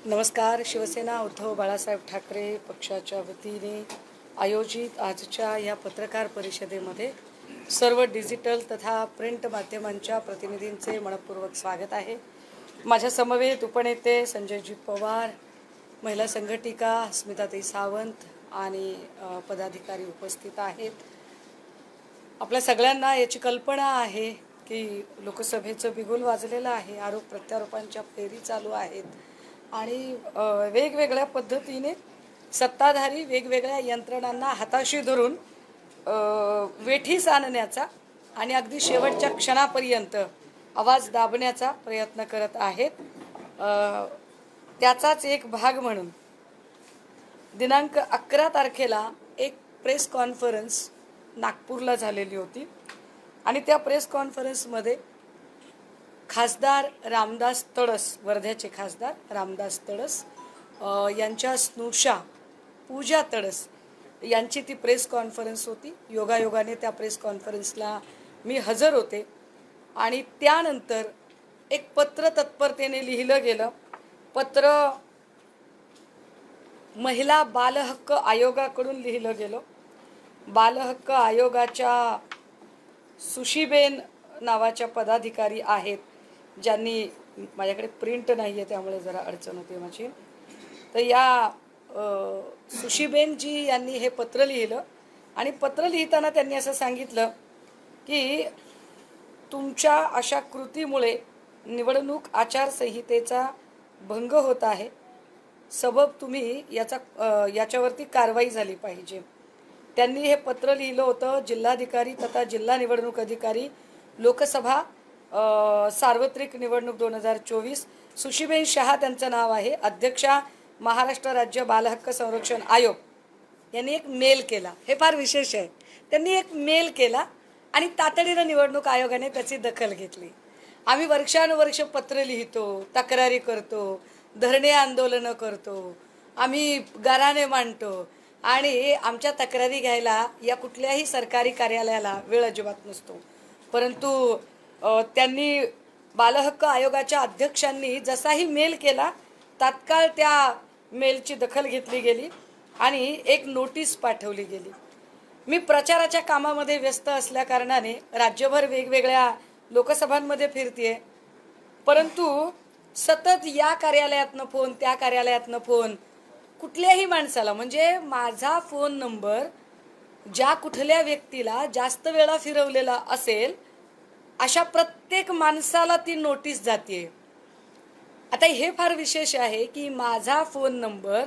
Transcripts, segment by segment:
नमस्कार. शिवसेना उद्धव बाळासाहेब ठाकरे पक्षाच्या वतीने आयोजित आजच्या या पत्रकार परिषदेमध्ये सर्व डिजिटल तथा प्रिंट माध्यमांच्या प्रतिनिधींचे मनपूर्वक स्वागत आहे. माझ्या समवेत उपनेते संजयजी पवार, महिला संघटिका स्मिताताई सावंत आणि पदाधिकारी उपस्थित आहेत. आपल्या सगळ्यांना याची कल्पना आहे की लोकसभेचं बिगुल वाजलेलं आहे, आरोप प्रत्यारोपांच्या फेरी चालू आहेत आणि वेगवेगळ्या पद्धतीने सत्ताधारी वेगवेगळ्या यंत्रणांना हाताशी धरून वेठीस आणण्याचा आणि अगदी शेवटच्या क्षणापर्यंत आवाज दाबण्याचा प्रयत्न करत आहेत. त्याचाच एक भाग म्हणून दिनांक 11 तारखेला एक प्रेस कॉन्फरन्स नागपूरला झालेली होती आणि त्या प्रेस कॉन्फरन्समध्ये खासदार रामदास तडस, वर्ध्याचे खासदार रामदास तडस यांच्या स्नुषा पूजा तडस यांची ती प्रेस कॉन्फरन्स होती. योगायोगाने त्या प्रेस कॉन्फरन्सला मी हजर होते आणि त्यानंतर एक पत्र तत्परतेने लिहिलं गेलं. पत्र महिला बालहक्क आयोगाकडून लिहिलं गेलं. बालहक्क आयोगाच्या सुशीबेन नावाच्या पदाधिकारी आहेत, ज्यांनी, माझ्याकडे प्रिंट नाही आहे त्यामुळे जरा अडचण होते माझी, तर या सुशीबेनजी यांनी हे पत्र लिहिलं आणि पत्र लिहिताना त्यांनी असं सांगितलं की तुमच्या अशा कृतीमुळे निवडणूक आचारसंहितेचा भंग होत आहे, सबब तुम्ही याच्यावरती कारवाई झाली पाहिजे. त्यांनी हे पत्र लिहिलं होतं जिल्हाधिकारी तथा जिल्हा निवडणूक अधिकारी, लोकसभा सार्वत्रिक निवडणूक 2024. सुशीबेन शहा त्यांचं नाव आहे, अध्यक्षा महाराष्ट्र राज्य बालहक्क संरक्षण आयोग. यांनी एक मेल केला, हे फार विशेष आहे. त्यांनी एक मेल केला आणि तातडीनं निवडणूक आयोगाने त्याची दखल घेतली. आम्ही वर्षानुवर्ष पत्र लिहितो, तक्रारी करतो, धरणे आंदोलनं करतो, आम्ही गाऱ्हाणे मांडतो आणि आमच्या तक्रारी घ्यायला या कुठल्याही सरकारी कार्यालयाला वेळ अजिबात नसतो. परंतु त्यांनी बालहक्क आयोगाच्या अध्यक्षांनी जसाही मेल केला, तात्काळ त्या मेलची दखल घेतली गेली आणि एक नोटीस पाठवली गेली. मी प्रचाराच्या कामामध्ये व्यस्त असल्या कारणाने राज्यभर वेगवेगळ्या लोकसभांमध्ये फिरतेय, परंतु सतत या कार्यालयातनं फोन, त्या कार्यालयातनं फोन, कुठल्याही माणसाला, म्हणजे माझा फोन नंबर ज्या कुठल्या व्यक्तीला जास्त वेळा फिरवलेला असेल अशा प्रत्येक माणसाला ती नोटीस जाते. आता हे फार विशेष आहे की माझा फोन नंबर,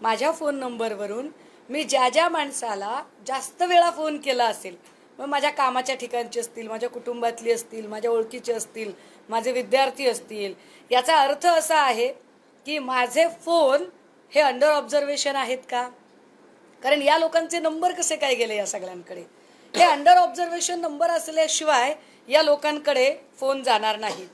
माझ्या फोन नंबरवरून मी ज्या ज्या माणसाला जास्त वेळा फोन केला असेल, मग माझ्या कामाच्या ठिकाणचे असतील, माझ्या कुटुंबातली असतील, माझ्या ओळखीचे असतील, माझे विद्यार्थी असतील, याचा अर्थ असा आहे की माझे फोन हे अंडर ऑब्झर्वेशन आहेत का? कारण या लोकांचे नंबर कसे काय गेले या सगळ्यांकडे? हे अंडर ऑब्झर्वेशन नंबर असल्याशिवाय या लोकांकडे फोन जाणार नाही.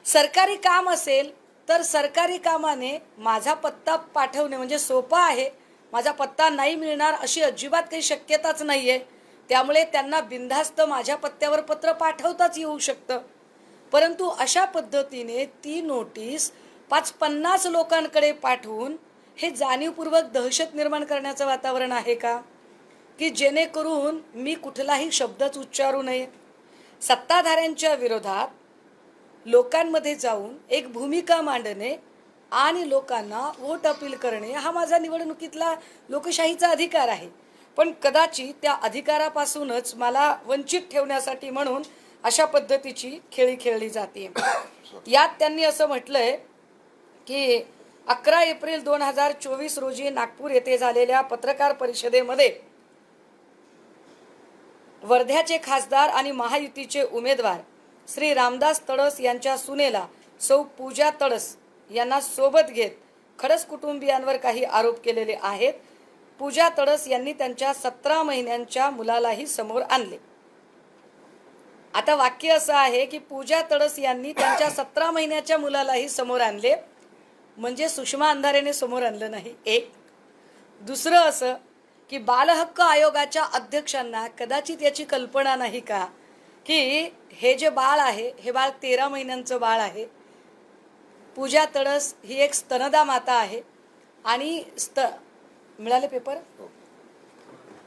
सरकारी काम असेल तर सरकारी कामाने माझा पत्ता पाठवणे म्हणजे सोपा आहे. माझा पत्ता नाही मिळणार अशी अजिबात काही शक्यताच नाही आहे. त्यामुळे त्यांना बिनधास्त माझ्या पत्त्यावर पत्र पाठवताच येऊ शकतं. परंतु अशा पद्धतीने ती नोटीस 50 लोकांकडे पाठवून हे जाणीवपूर्वक दहशत निर्माण करण्याचं वातावरण आहे का? की जेणेकरून मी कुठलाही शब्दच उच्चारू नये. सत्ताधाऱ्यांच्या विरोधात लोकांमध्ये जाऊन एक भूमिका मांडणे आणि लोकांना वोट अपील करणे हा माझा निवडणुकीतला लोकशाहीचा अधिकार आहे. पण कदाचित त्या अधिकारापासूनच मला वंचित ठेवण्यासाठी म्हणून अशा पद्धतीची खेळी खेळली जाते. यात त्यांनी असं म्हटलंय की 11 एप्रिल 2024 रोजी नागपूर येथे झालेल्या पत्रकार परिषदेमध्ये वर्ध्याचे खासदार आणि महायुतीचे उमेदवार श्री रामदास तडस यांच्या सुनेला सौ पूजा तडस यांना सोबत घेत खडस कुटुंबियांवर काही आरोप केलेले आहेत. पूजा तडस यांनी त्यांच्या 17 महिन्यांच्या मुलालाही समोर आणले. आता वाक्य असं आहे की पूजा तडस यांनी त्यांच्या 17 महिन्याच्या मुलालाही समोर आणले, म्हणजे सुषमा अंधारेने समोर आणलं नाही. एक दुसरं असं की बालहक्क आयोगाच्या अध्यक्षांना कदाचित याची कल्पना नाही का की हे जे बाळ आहे हे बाळ 13 महिन्यांचं बाळ आहे. पूजा तडस ही एक स्तनदा माता आहे आणि मिळाले पेपर,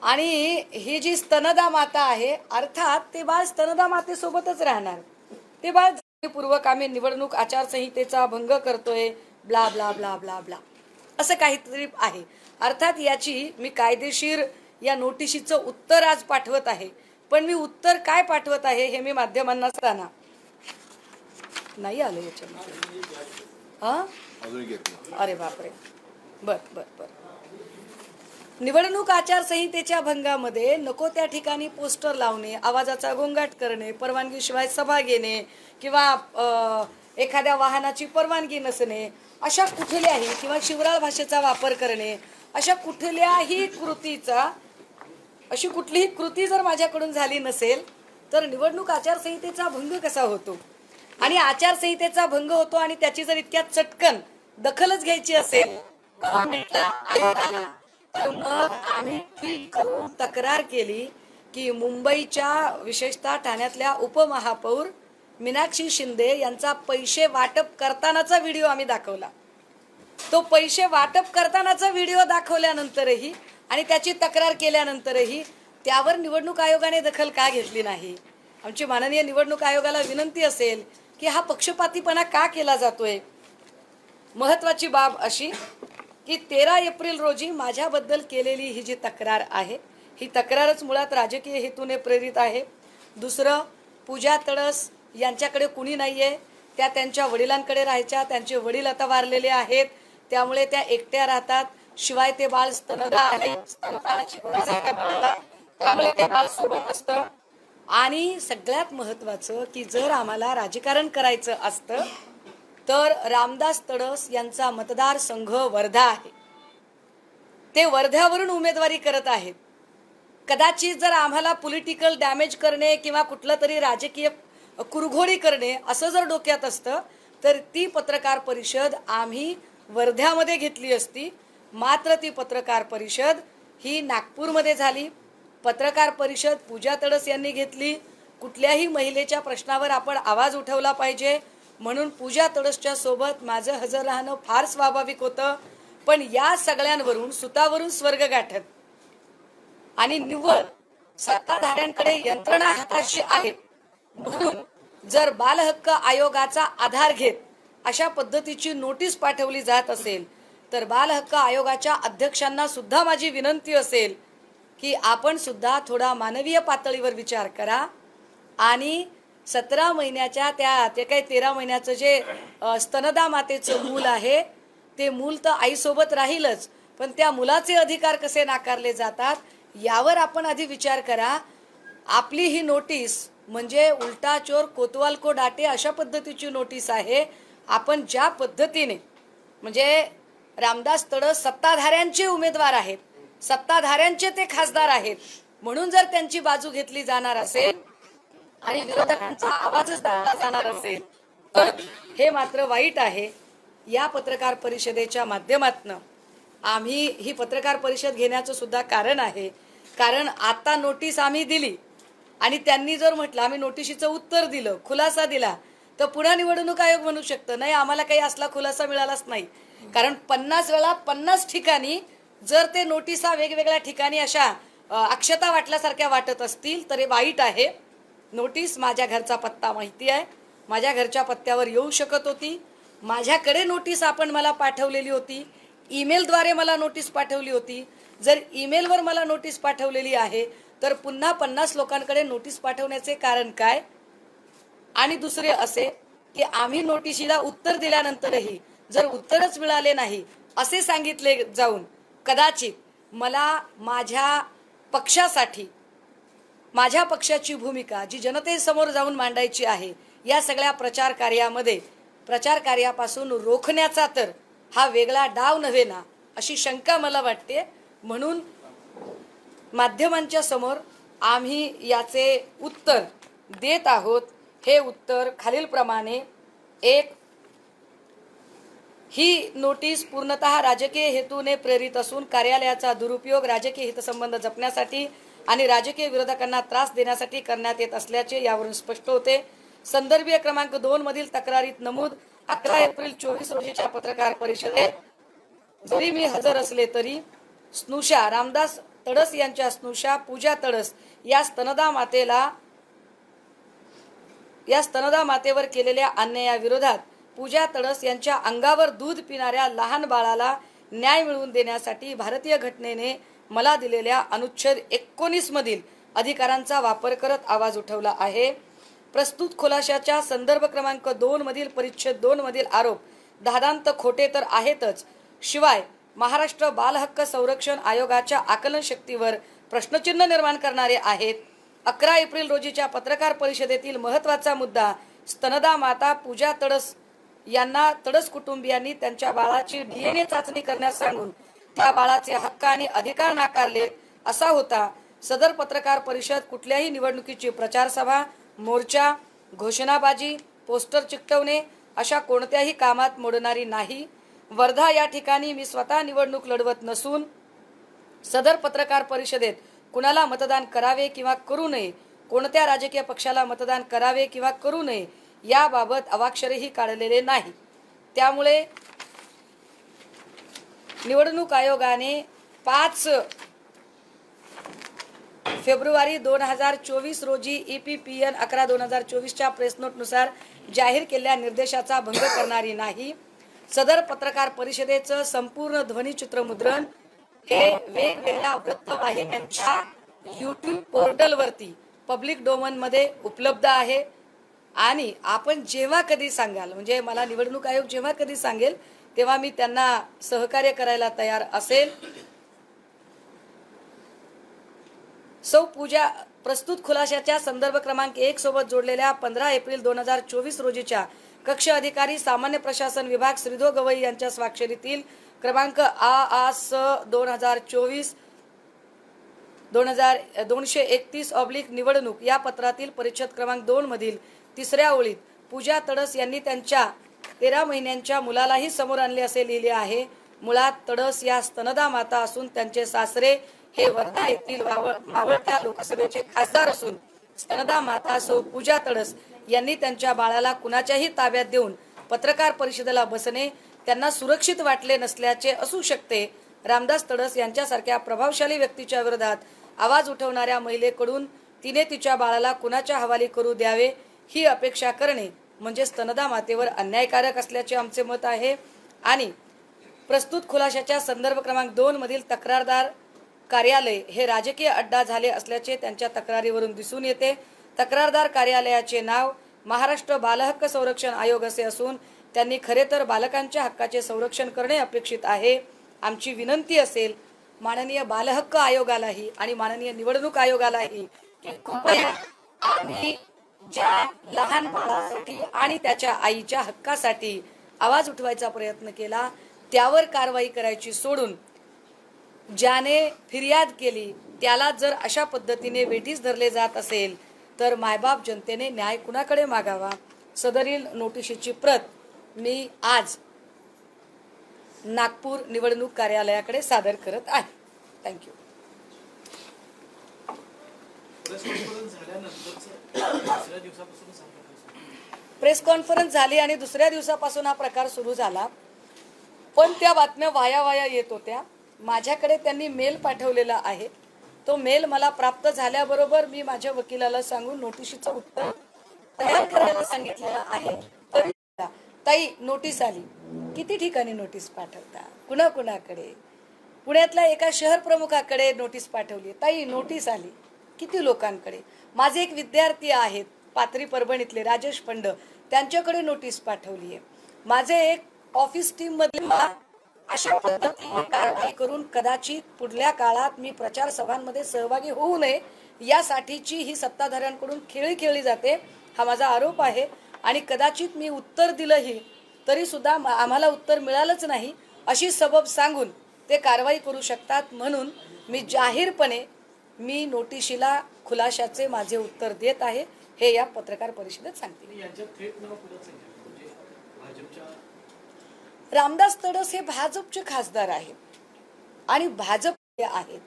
आणि ही जी स्तनदा माता आहे अर्थात ते बाळ स्तनदा मातेसोबतच राहणार. ते बाळ पूर्वक आम्ही निवडणूक आचारसंहितेचा भंग करतोय blah blah blah blah blah असं काहीतरी आहे. अर्थात याची मी कायदेशीर या नोटिशीचं उत्तर आज पाठवत आहे. पण मी उत्तर काय पाठवत आहे हे मी माध्यमांना असताना नाही आलं याच्यामध्ये. अरे बापरे. बर बर बर. निवडणूक आचारसंहितेच्या भंगामध्ये नको त्या ठिकाणी पोस्टर लावणे, आवाजाचा गोंगाट करणे, परवानगीशिवाय सभा घेणे किंवा एखाद्या वाहनाची परवानगी नसणे, अशा कुठल्याही किंवा शिवराळ भाषेचा वापर करणे, अशा कुठल्याही कृतीचा अशी कुठलीही कृती जर माझ्याकडून झाली नसेल तर निवडणूक आचारसंहितेचा भंग कसा होतो. आणि आचारसंहितेचा भंग होतो आणि त्याची जर इतक्या चटकन दखलच घ्यायची असेल आम्ही तक्रार केली की मुंबईच्या विशेषतः ठाण्यातल्या उपमहापौर मीनाक्षी शिंदे यांचा पैसे वाटप करतानाचा व्हिडिओ आम्ही दाखवला. तो पैसे वाटप करतानाचा व्हिडिओ दाखवल्यानंतरही आणि त्याची तक्रार केल्यानंतरही त्यावर निवडणूक आयोगाने दखल का घेतली नाही. आमची माननीय निवडणूक आयोगाला विनंती असेल की हा पक्षपातीपणा का केला जातोय. महत्वाची बाब अशी की 13 एप्रिल रोजी माझ्याबद्दल केलेली ही जी तक्रार आहे ही तक्रारच मुळात राजकीय हेतूने प्रेरित आहे. दुसरं, पूजा तडस यांच्याकडे कुणी नाहीये, त्या त्यांच्या वडिलांकडे राहायच्या. त्यांचे वडील आता वारलेले आहेत, त्यामुळे त्या एकट्या राहतात. शिवाय ते बाळ स्तनदा आहे, त्यामुळे ते बाळ सोबत असतं. आणि सगळ्यात महत्वाचं की जर आम्हाला राजकारण करायचं असतं तर रामदास तडस यांचा मतदारसंघ वर्धा आहे. ते वर्ध्यावरून उमेदवारी करत आहेत. कदाचित जर आम्हाला पॉलिटिकल डॅमेज करणे किंवा कुठलं तरी राजकीय कुरघोडी करणे असं जर डोक्यात असतं तर ती पत्रकार परिषद आम्ही वर्ध्यामध्ये घेतली असती. मात्र ती पत्रकार परिषद ही नागपूरमध्ये झाली. पत्रकार परिषद पूजा तडस यांनी घेतली. कुठल्याही महिलेच्या प्रश्नावर आपण आवाज उठवला पाहिजे म्हणून पूजा तडसच्या सोबत माझं हजर राहणं फार स्वाभाविक होतं. पण या सगळ्यांवरून सुतावरून स्वर्ग गाठत आणि निव्वळ सत्ताधाऱ्यांकडे यंत्रणा हाताशी आहे म्हणून जर बालहक्क आयोगाचा आधार घेत अशा पद्धतीची नोटीस पाठवली जात असेल तर बालहक्क आयोगाच्या अध्यक्षांना सुद्धा माझी विनंती असेल की आपण सुद्धा थोडा मानवीय पातळीवर विचार करा आणि 17 महिन्याच्या ते काही 13 महिन्याचं जे स्तनदा मातेचं मूल आहे ते मूल तर आईसोबत राहीलच, पण त्या मुलाचे अधिकार कसे नाकारले जातात यावर आपण आधी विचार करा. आपली ही नोटीस म्हणजे उलटा चोर कोतवाल को डाटे अशा पद्धतीची नोटीस आहे. आपण ज्या पद्धतीने म्हणजे रामदास तडस सत्ताधाऱ्यांचे उमेदवार आहेत, सत्ताधाऱ्यांचे ते खासदार आहेत म्हणून जर त्यांची बाजू घेतली जाणार असेल आणि विरोधकांचा आवाजच दाबला जाणार असेल तर हे मात्र वाईट आहे. या पत्रकार परिषदेच्या माध्यमातून आम्ही ही पत्रकार परिषद घेण्याचं सुद्धा कारण आहे. कारण आता नोटीस आम्ही दिली आणि त्यांनी जर म्हटलं आम्ही नोटिशीचं उत्तर दिलं, खुलासा दिला तर पुन्हा निवडणूक आयोग म्हणू शकतं नाही आम्हाला काही असला खुलासा मिळालाच नाही. कारण 50 वेळा 50 ठिकाणी जर ते नोटिसा वेगवेगळ्या ठिकाणी अशा अक्षता वाटल्यासारख्या वाटत असतील तर हे वाईट आहे. नोटीस माझ्या घरचा पत्ता माहिती आहे, माझ्या घरच्या पत्त्यावर येऊ शकत होती. माझ्याकडे नोटीस आपण मला पाठवलेली होती, ईमेलद्वारे मला नोटीस पाठवली होती. जर ईमेलवर मला नोटीस पाठवलेली आहे तर पुन्हा 50 लोकांकडे नोटीस पाठवण्याचे कारण काय. आणि दुसरे असे की आम्ही नोटिशीला उत्तर दिल्यानंतरही जर उत्तरच मिळाले नाही असे सांगितले जाऊन कदाचित मला माझ्या पक्षासाठी माझ्या पक्षाची भूमिका जी जनतेसमोर जाऊन मांडायची आहे या सगळ्या प्रचार कार्यापासून रोखण्याचा तर हा वेगळा डाव नव्हे ना अशी शंका मला वाटते. म्हणून माध्यमांच्या समोर आम्ही याचे उत्तर देत आहोत. हे उत्तर खालीलप्रमाणे. एक, ही नोटीस पूर्णतः राजकीय हेतूने प्रेरित असून कार्यालयाचा दुरुपयोग राजकीय हितसंबंध जपण्यासाठी आणि राजकीय विरोधकांना त्रास देण्यासाठी करण्यात येत असल्याचे यावरून स्पष्ट होते. संदर्भीय क्रमांक 2 मधील तक्रारीत नमूद 11 एप्रिल 24 रोजीच्या पत्रकार परिषदेत जरी मी हजर असले तरी स्नुषा रामदास तडस यांच्या स्नुषा पूजा तडस या स्तनदा मातेवर केलेल्या अन्यायाविरोधात पूजा तडस यांच्या अंगावर दूध पिणाऱ्या लहान बाळाला न्याय मिळवून देण्यासाठी भारतीय घटनेने मला दिलेल्या अनुच्छेद 19 मधील अधिकारांचा वापर करत आवाज उठवला आहे. प्रस्तुत खुलाशाच्या संदर्भ क्रमांक 2 मधील परिच्छेद 2 मधील आरोप दादांत खोटे तर आहेतच, शिवाय महाराष्ट्र बाल हक्क संरक्षण आयोगाच्या आकलन शक्तीवर प्रश्नचिन्ह निर्माण करणारे आहेत. 11 एप्रिल रोजीच्या पत्रकार परिषदेतील महत्त्वाचा मुद्दा स्तनदा माता पूजा तडस यांना तडस कुटुंबियांनी त्यांच्या बाळाची DNA चाचणी करण्यास सांगून त्या बाळाचे हक्क आणि अधिकार नाकारले असा होता. सदर पत्रकार परिषद कुठल्याही निवडणुकीची प्रचार सभा, मोर्चा, घोषणाबाजी, पोस्टर चिकटवणे अशा कोणत्याही कामात मोडणारी नाही. वर्धा या ठिकाणी मी स्वतः निवडणूक लढवत नसून सदर पत्रकार परिषदेत कुणाला मतदान करावे किंवा करू नये, कोणत्या राजकीय पक्षाला मतदान करावे किंवा करू नये याबाबत अवाक्षरही काढलेले नाही. त्यामुळे निवडणूक आयोगाने 5 फेब्रुवारी 2024 रोजी EPPN 11/2024 च्या प्रेस नोट नुसार जाहीर केलेल्या निर्देशाचा भंग करणारी नाही. सदर पत्रकार परिषदेचं संपूर्ण ध्वनिचित्र मुद्रण हे वेगवेगळ्या वृत्तवाहिन्यांच्या YouTube पोर्टलवरती पब्लिक डोमेन मध्ये उपलब्ध आहे. आणि आपण जेव्हा कधी सांगाल, म्हणजे मला निवडणूक आयोग जेव्हा कधी सांगेल तेव्हा मी त्यांना सहकार्य करायला तयार असेल. सौ पूजा प्रस्तुत खुलाशाच्या संदर्भ क्रमांक 1 सोबत जोडलेल्या 15 एप्रिल 2024 रोजीच्या कक्ष अधिकारी सामान्य प्रशासन विभाग श्रीधो गवई यांच्या स्वाक्षरीतील क्रमांक AAS 2024-231 निवडणूक या पत्रातील परिच्छेद क्रमांक 2 मधील 3ऱ्या ओळीत पूजा तडस यांनी त्यांच्या 13 महिन्यांच्या मुलालाही समोर आणले असे लिहिले आहे. मुळात तडस या स्तनदा माता असून त्यांचे सासरे हे वर्धा येथील मावळत्या लोकसभेचे खासदार असून स्तनदा माता सौ पूजा तडस यांनी त्यांच्या बाळाला कुणाच्याही ताब्यात देऊन पत्रकार परिषदेला बसणे त्यांना सुरक्षित वाटले नसल्याचे असू शकते. रामदास तडस यांच्यासारख्या प्रभावशाली व्यक्तीच्या विरोधात आवाज उठवणाऱ्या महिलेकडून तिने तिच्या बाळाला कुणाच्या हवाली करू द्यावे ही अपेक्षा करणे म्हणजे स्तनदा मातेवर अन्यायकारक असल्याचे आमचे मत आहे. आणि प्रस्तुत खुलाशाच्या संदर्भ क्रमांक 2 मधील तक्रारदार कार्यालय हे राजकीय अड्डा झाले असल्याचे त्यांच्या तक्रारीवरून दिसून येते. तक्रारदार कार्यालयाचे नाव महाराष्ट्र बाल हक्क संरक्षण आयोग असे असून त्यांनी खरे तर बालकांच्या हक्काचे संरक्षण करणे अपेक्षित आहे. आमची विनंती असेल माननीय बाल हक्क आयोगालाही आणि माननीय निवडणूक आयोगालाही की कृपया आम्ही ज्या लहान बाळासाठी आणि त्याच्या आईच्या हक्कासाठी आवाज उठवायचा प्रयत्न केला त्यावर कारवाई करायची सोडून ज्याने फिर्याद केली त्याला जर अशा पद्धतीने वेठीस धरले जात असेल तर मायबाप जनतेने न्याय कुणाकडे मागावा. सदरील नोटिशीची प्रत मी आज नागपूर निवडणूक कार्यालयाकडे सादर करत आहे. थँक्यू. प्रेस कॉन्फरन्स झाली आणि दुसऱ्या दिवसापासून हा प्रकार सुरू झाला. पण त्या बातम्या वाया येत होत्या. माझ्याकडे त्यांनी मेल पाठवलेला आहे. तो मेल मला प्राप्त झाल्याबरोबर मी माझ्या वकिलाला सांगून नोटिशीचं उत्तर तयार करायला सांगितलेलं आहे. तरी ताई नोटीस आली. किती ठिकाणी नोटीस पाठवता, कुणाकुणाकडे? पुण्यातल्या एका शहर प्रमुखाकडे नोटीस पाठवली. ताई नोटीस आली. किती लोकांकडे? माझे एक विद्यार्थी आहेत पाथरी परभणीतले राजेश फंड, त्यांच्याकडे नोटीस पाठवली आहे. माझे एक ऑफिस टीम मधले अशा पद्धतीने कारवाई करून कदाचित पुढल्या काळात मी प्रचार सभांमध्ये सहभागी होऊ नये यासाठीची ही सत्ताधाऱ्यांकडून खेळी खेळली जाते हा माझा आरोप आहे. आणि कदाचित मी उत्तर दिलंही तरी सुद्धा आम्हाला उत्तर मिळालंच नाही अशी सबब सांगून ते कारवाई करू शकतात. म्हणून मी जाहीरपणे मी नोटिशीला खुलाशाचे माझे उत्तर देत आहे हे या पत्रकार परिषदेत सांगते. रामदास तडस हे भाजपचे खासदार आहेत आणि भाजप आहेत.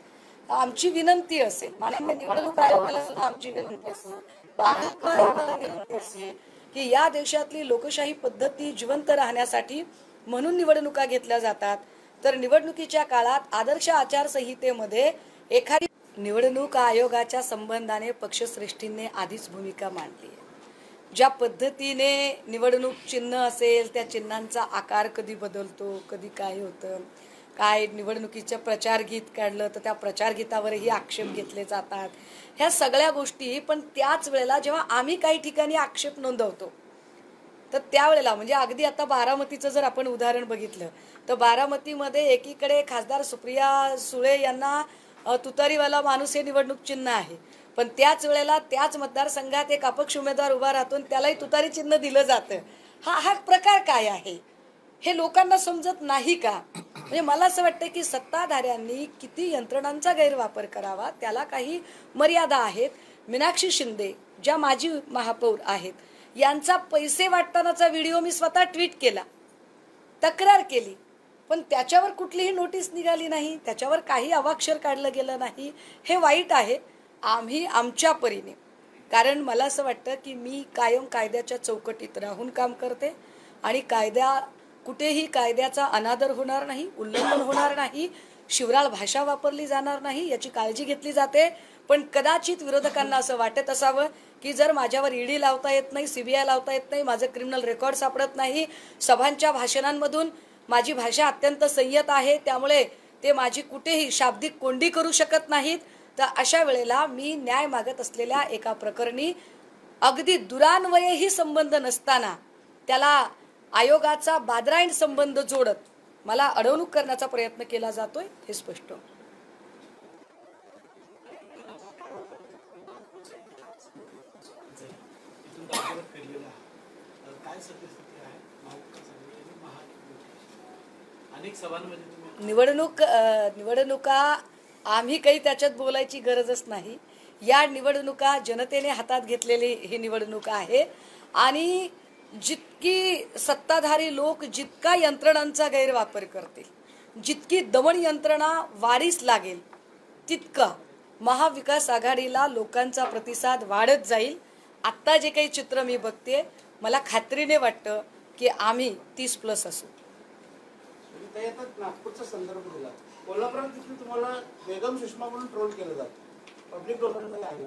आमची विनंती असेल माननीय निवडणूक आयोगाला सुद्धा आमची विनंती असेल, विनंती असेल की या देशातली लोकशाही पद्धती जिवंत राहण्यासाठी म्हणून निवडणुका घेतल्या जातात. तर निवडणुकीच्या काळात आदर्श आचारसंहितेमध्ये एखादी निवडणूक आयोगाच्या संबंधाने पक्षश्रेष्ठींनी आधीच भूमिका मांडली आहे. ज्या पद्धतीने निवडणूक चिन्ह असेल त्या चिन्हांचा आकार कधी बदलतो, कधी काय होतं, काय निवडणुकीचं प्रचार गीत काढलं तर त्या प्रचार गीतावरही आक्षेप घेतले जातात, ह्या सगळ्या गोष्टी. पण त्याच वेळेला जेव्हा आम्ही काही ठिकाणी आक्षेप नोंदवतो तर त्यावेळेला म्हणजे अगदी आता बारामतीचं जर आपण उदाहरण बघितलं तर बारामतीमध्ये एकीकडे खासदार सुप्रिया सुळे यांना तुतारीवाला माणूस हे निवडणूक चिन्ह आहे, पण त्याच वेळेला त्याच मतदारसंघात एक अपक्ष उमेदवार उभा राहतो त्यालाही तुतारी चिन्ह दिलं जातं. हा प्रकार काय आहे हे लोकांना समजत नाही का? म्हणजे मला असं वाटतं की सत्ताधाऱ्यांनी किती यंत्रणांचा गैरवापर करावा त्याला काही मर्यादा आहेत. मीनाक्षी शिंदे ज्या माजी महापौर आहेत यांचा पैसे वाटतानाचा व्हिडिओ मी स्वतः ट्विट केला, तक्रार केली, पण त्याच्यावर कुठलीही नोटीस निघाली नाही, त्याच्यावर काही अवाक्षर काढलं गेलं नाही. हे वाईट आहे. आम्ही आमच्या परीने, कारण मला असं वाटतं की मी कायम कायद्याच्या चौकटीत राहून काम करते आणि कुठेही कायद्याचा अनादर होणार नाही, उल्लंघन होणार नाही, शिवराळ भाषा वापरली जाणार नाही याची काळजी घेतली जाते. पण कदाचित विरोधकांना असं वाटत असावं की जर माझ्यावर ईडी लावता येत नाही, सीबीआय लावता येत नाही, माझं क्रिमिनल रेकॉर्ड सापडत नाही, सभांच्या भाषणांमधून माझी भाषा अत्यंत संयत आहे त्यामुळे ते माझी कुठेही शाब्दिक कोंडी करू शकत नाहीत, तर अशा वेळेला मी न्याय मागत असलेल्या एका प्रकरणी अगदी दुरान्वयही संबंध नसताना त्याला आयोगाचा बादराईण संबंध जोडत मला अडवणूक करण्याचा प्रयत्न केला जातोय हे स्पष्ट. निवडणुका आम्ही काही त्याच्यात बोलायची गरजच नाही. या निवडणुका जनतेने हातात घेतलेली ही निवडणूक आहे आणि जितकी सत्ताधारी लोक जितका यंत्रणांचा गैरवापर करतील, जितकी दमन यंत्रणा वाढीस लागेल तितका महाविकास आघाडीला लोकांचा प्रतिसाद वाढत जाईल. आत्ता जे काही चित्र मी बघते मला खात्रीने वाटतं की आम्ही 30+ असू. नागपूरचा संदर्भ दिला, कोल्हापुरात तिथे तुम्हाला बेगम सुषमा म्हणून ट्रोल केलं जातं. पब्लिक डोमेनमध्ये आहे.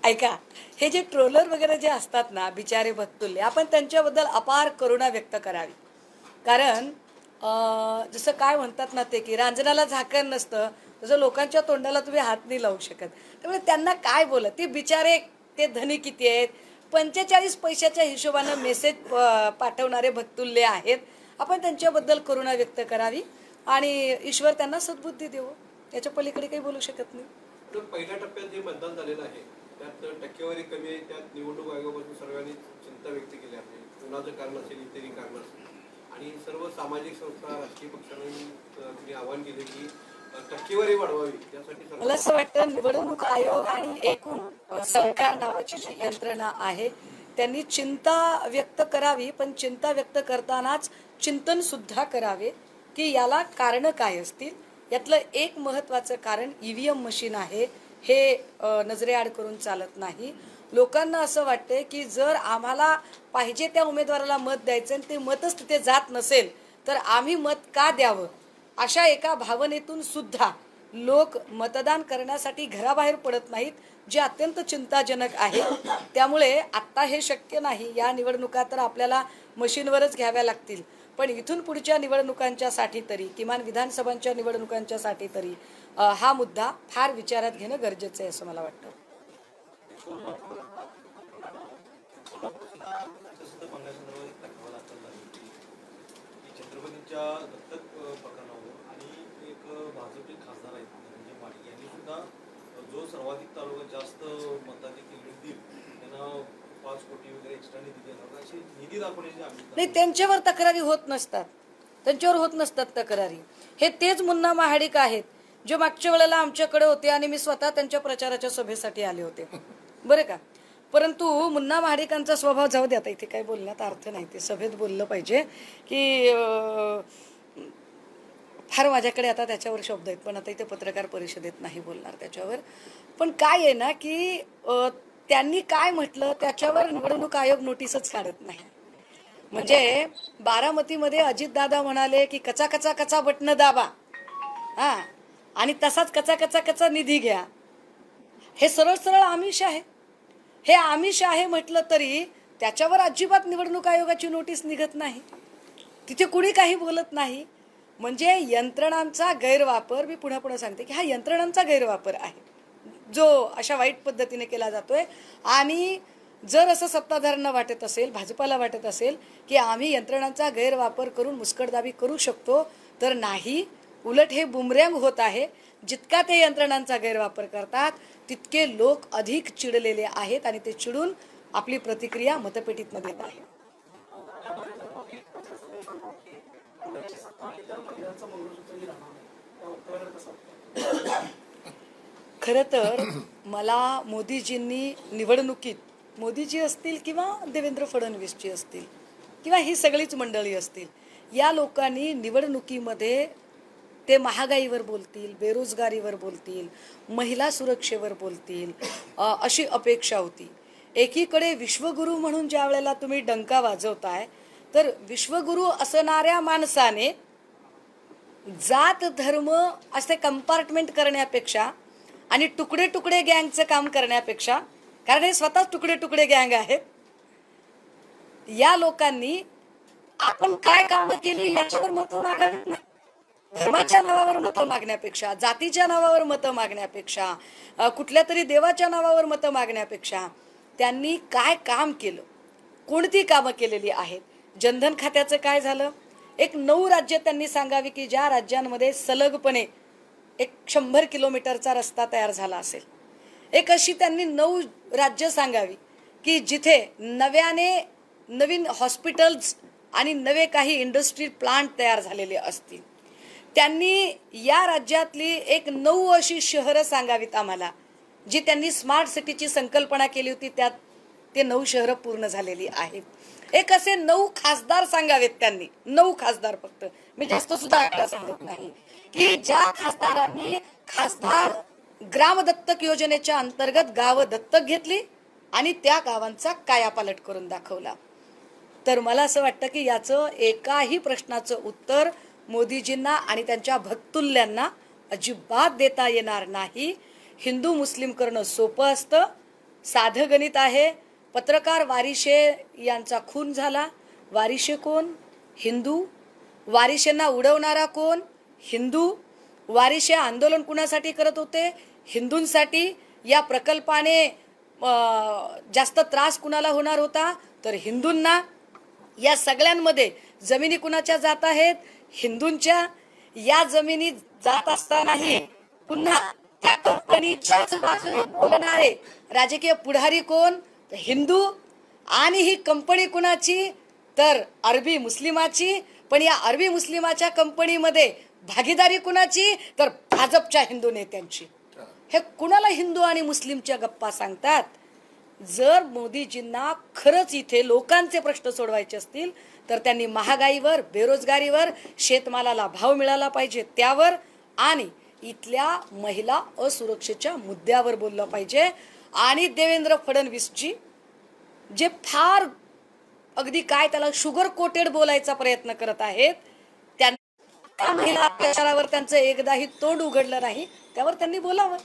ऐका, हे जे ट्रोलर वगैरे जे असतात ना बिचारे भक्तुल्य, आपण त्यांच्याबद्दल अपार करुणा व्यक्त करावी. कारण जसं काय म्हणतात ना ते की रांजणाला झाकण नसतं तसं लोकांच्या तोंडाला तुम्ही हात नाही लावू शकत. त्यामुळे त्यांना काय बोलत, ते बिचारे ते धनी किती आहेत, 45 पैशाच्या हिशोबानं मेसेज पाठवणारे भक्तुल्य आहेत. आपण त्यांच्याबद्दल करुणा व्यक्त करावी आणि ईश्वर त्यांना सद्बुद्धी देवो, याच्या पलीकडे काही बोलू शकत नाही. पहिल्या टप्प्यात जे मतदान झालेलं आहे त्यात टक्केवारी कमी आहे, त्यात निवडणूक आयोगापासून सर्वांनी चिंता व्यक्त केली आहे. कुणाचं कारण असेल, इतरही कारण असेल, आणि सर्व सामाजिक संस्था राजकीय पक्षांनी आवाहन केले की टक्केवारी वाढवावी. त्यासाठी मला असं वाटतं निवडणूक आयोग आणि एकूण सरकार नावाची जी यंत्रणा आहे त्यांनी चिंता व्यक्त करावी, पण चिंता व्यक्त करतानाच चिंतन सुद्धा करावे की याला कारण काय असतील. यातलं एक महत्वाचं कारण ईव्हीएम मशीन आहे, हे नजरेआड करून चालत नाही. लोकांना असं वाटते की जर आम्हाला पाहिजे त्या उमेदवाराला मत द्यायचं आणि ते मतच तिथे जात नसेल तर आम्ही मत का द्यावं, अशा एका भावनेतून सुद्धा लोक मतदान करण्यासाठी घराबाहेर पडत नाहीत, जे अत्यंत चिंताजनक आहे. त्यामुळे आत्ता हे शक्य नाही. या निवडणुका तर आपल्याला मशीनवरच घ्याव्या लागतील, पण इथून पुढच्या निवडणुकांच्या साठी तरी, किमान विधानसभांच्या निवडणुकांच्या साठी तरी हा मुद्दा फार विचारात घेणं गरजेचं आहे असं मला वाटतं. छत्रपतींच्या दत्तक प्रकरणावर आणि एक भाजपचे खासदार आहेत धनंजय माडे यांनी सुद्धा जो सर्वाधिक तालुका जास्त मतांनी लीड देईल त्यांना 5 कोटी वगैरे एक्स्ट्रा निधी देणार अशी निधी दाखवण्याची नाही. त्यांच्यावर तक्रारी होत नसतात, त्यांच्यावर होत नसतात तक्रारी. हे तेच मुन्ना महाडिक आहेत जे मागच्या वेळेला आमच्याकडे होते आणि मी स्वतः त्यांच्या प्रचाराच्या सभेसाठी आले होते, बरं का. परंतु मुन्ना महाडिकांचा स्वभाव जाऊ द्या, आता इथे काही बोलण्यात अर्थ नाही, ते सभेत बोललं पाहिजे की फार माझ्याकडे आता त्याच्यावर शब्द आहेत, पण आता इथे पत्रकार परिषदेत नाही बोलणार त्याच्यावर. पण काय आहे ना की त्यांनी काय म्हटलं त्याच्यावर निवडणूक आयोग नोटीसच काढत नाही. म्हणजे बारामतीमध्ये अजितदादा म्हणाले की कचा कचा कचा बटणं दाबा, हा, आणि तसाच कचा कचा कचा निधी घ्या. हे सरळ सरळ आमिष आहे. हे आमिष आहे म्हटलं तरी त्याच्यावर अजिबात निवडणूक आयोगाची नोटीस निघत नाही. तिथे कुणी काही बोलत नाही. म्हणजे यंत्रणांचा गैरवापर, मी पुन्हा पुन्हा सांगते की हा यंत्रणांचा गैरवापर आहे जो अशा वाईट पद्धतीने केला जातोय. आणि जर असं सत्ताधाऱ्यांना वाटत असेल, भाजपाला वाटत असेल की आम्ही यंत्रणांचा गैरवापर करून मुस्कटदाबी करू शकतो, तर नाही, उलट हे बुमरँग होत आहे. जितका ते यंत्रणांचा गैरवापर करतात तितके लोक अधिक चिडलेले आहेत आणि ते चिडून आपली प्रतिक्रिया मतपेटीतनं देत आहेत. खरं तर मला मोदीजींनी निवडणुकीत, मोदीजी असतील किंवा देवेंद्र फडणवीसजी असतील किंवा ही सगळीच मंडळी असतील, या लोकांनी निवडणुकीमध्ये ते महागाईवर बोलतील, बेरोजगारीवर बोलतील, महिला सुरक्षेवर बोलतील अशी अपेक्षा होती. एकीकडे विश्वगुरू म्हणून ज्या वेळेला तुम्ही डंका वाजवताय, तर विश्वगुरू असणाऱ्या माणसाने जात धर्म असे कंपार्टमेंट करण्यापेक्षा आणि तुकडे तुकडे गँगचं काम करण्यापेक्षा, कारण हे स्वतःच तुकडे तुकडे गँग आहेत, या लोकांनी आपण काय कामं केली याच्यावर मतं मागावीत नाही. धर्माच्या नावावर मतं मागण्यापेक्षा, जातीच्या नावावर मतं मागण्यापेक्षा, कुठल्या तरी देवाच्या नावावर मतं मागण्यापेक्षा त्यांनी काय काम केलं, कोणती कामं केलेली आहेत. जनधन खात्याचं काय झालं? एक 9 राज्य त्यांनी सांगावी की ज्या राज्यांमध्ये सलगपणे एक 100 किलोमीटरचा रस्ता तयार झाला असेल. एक अशी त्यांनी 9 राज्य सांगावी की जिथे नवीन हॉस्पिटल्स आणि नवे काही इंडस्ट्री प्लांट तयार झालेले असतील. त्यांनी या राज्यातली एक 9 अशी शहरं सांगावीत आम्हाला जी त्यांनी स्मार्ट सिटीची संकल्पना केली होती, त्यात ते 9 शहरं पूर्ण झालेली आहेत. एक असे 9 खासदार सांगावेत त्यांनी, 9 खासदार फक्त, मी जास्त सुद्धा आकडा सांगत नाही, की ज्या खासदारांनी खासदार ग्राम दत्तक योजनेच्या अंतर्गत गावं दत्तक घेतली आणि त्या गावांचा कायापालट करून दाखवला. तर मला असं वाटतं की याचं एकाही प्रश्नाचं उत्तर मोदीजींना आणि त्यांच्या भक्तुल्यांना अजिबात देता येणार नाही. हिंदू मुस्लिम करणं सोपं असतं, साधं गणित आहे. पत्रकार वारिशे यांचा खून झाला. वारिशे कोण? हिंदू. वारिशेंना उडवणारा कोण? हिंदू. वारिशे आंदोलन कुणासाठी करत होते? हिंदूंसाठी. या प्रकल्पाने जास्त त्रास कुणाला होणार होता? तर हिंदूंना. या सगळ्यांमध्ये जमिनी कुणाच्या जात आहेत? हिंदूंच्या. या जमिनी जात असतानाही पुन्हा त्या कंपनीच्याच बाजूने बोलणारे राजकीय पुढारी कोण? तर हिंदू. आणि ही कंपनी कुणाची? तर अरबी मुस्लिमाची. पण या अरबी मुस्लिमाच्या कंपनीमध्ये भागीदारी कुणाची? तर भाजपच्या हिंदू नेत्यांची. हे कुणाला हिंदू आणि मुस्लिमच्या गप्पा सांगतात? जर मोदीजींना खरंच इथे लोकांचे प्रश्न सोडवायचे असतील तर त्यांनी महागाईवर, बेरोजगारीवर, शेतमालाला भाव मिळाला पाहिजे त्यावर, आणि इथल्या महिला असुरक्षेच्या मुद्द्यावर बोललं पाहिजे. आणि देवेंद्र फडणवीसजी जे फार अगदी काय त्याला शुगर कोटेड बोलायचा प्रयत्न करत आहेत, त्या महिला अत्याचारावर त्यांचं एकदाही तोंड उघडलं नाही, त्यावर त्यांनी बोलावं.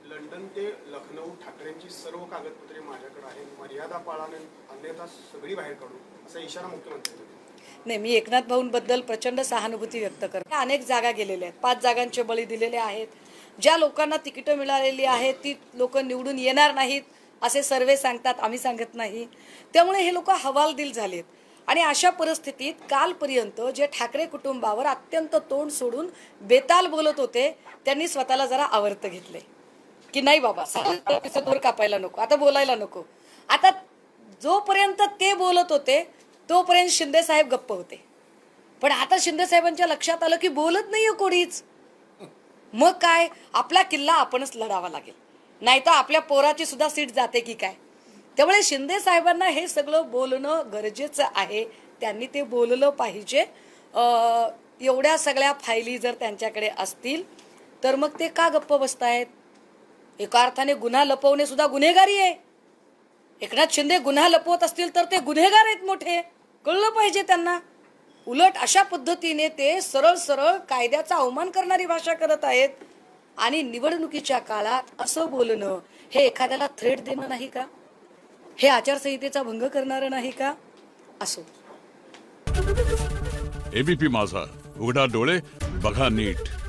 लंडन ते लखनौ ठाकरेंची सर्व कागदपत्रे माझ्याकडे आहेत, मर्यादा पाळाने अन्यथा सगळी बाहेर काढू असा इशारा मुख्यमंत्र्यांनी. नाही, मी एकनाथ भाऊंबद्दल प्रचंड सहानुभूती व्यक्त करते. अनेक जागा गेलेल्या आहेत, 5 जागांचे बळी दिलेले आहेत. ज्या लोकांना तिकीटं मिळालेली आहेत ती लोक निवडून येणार नाहीत असे सर्वे सांगतात, आम्ही सांगत नाही. त्यामुळे हे लोक हवालदिल झालेत. आणि अशा परिस्थितीत कालपर्यंत जे ठाकरे कुटुंबावर अत्यंत तोंड सोडून बेताल बोलत होते त्यांनी स्वतःला जरा आवर्त घेतले की नाही बाबा, दूर कापायला नको, आता बोलायला नको. आता जोपर्यंत ते बोलत होते तोपर्यंत शिंदे साहेब गप्प होते. पण आता शिंदे साहेबांच्या लक्षात आलं की बोलत नाहीये कोणीच. मग काय, आपला किल्ला आपणच लढावा लागेल, नाही तर आपल्या पोराची सुद्धा सीट जाते की काय. त्यामुळे शिंदे साहेबांना हे सगळं बोलणं गरजेचं आहे, त्यांनी ते बोललं पाहिजे. एवढ्या सगळ्या फायली जर त्यांच्याकडे असतील तर मग ते का गप्प बसतायत? एका अर्थाने गुन्हा लपवणे सुद्धा गुन्हेगारी आहे. एकनाथ शिंदे गुन्हा लपवत असतील तर ते गुन्हेगार आहेत मोठे, कळलं पाहिजे त्यांना. उलट अशा पद्धतीने ते सरळ सरळ कायद्याचा अवमान करणारी भाषा करत आहेत. आणि निवडणुकीच्या काळात असं बोलणं हे एखाद्याला थ्रेट देणं नाही का? हे आचारसंहितेचा भंग करणारं नाही का? असो. एबीपी माझा, उघडा डोळे बघा नीट.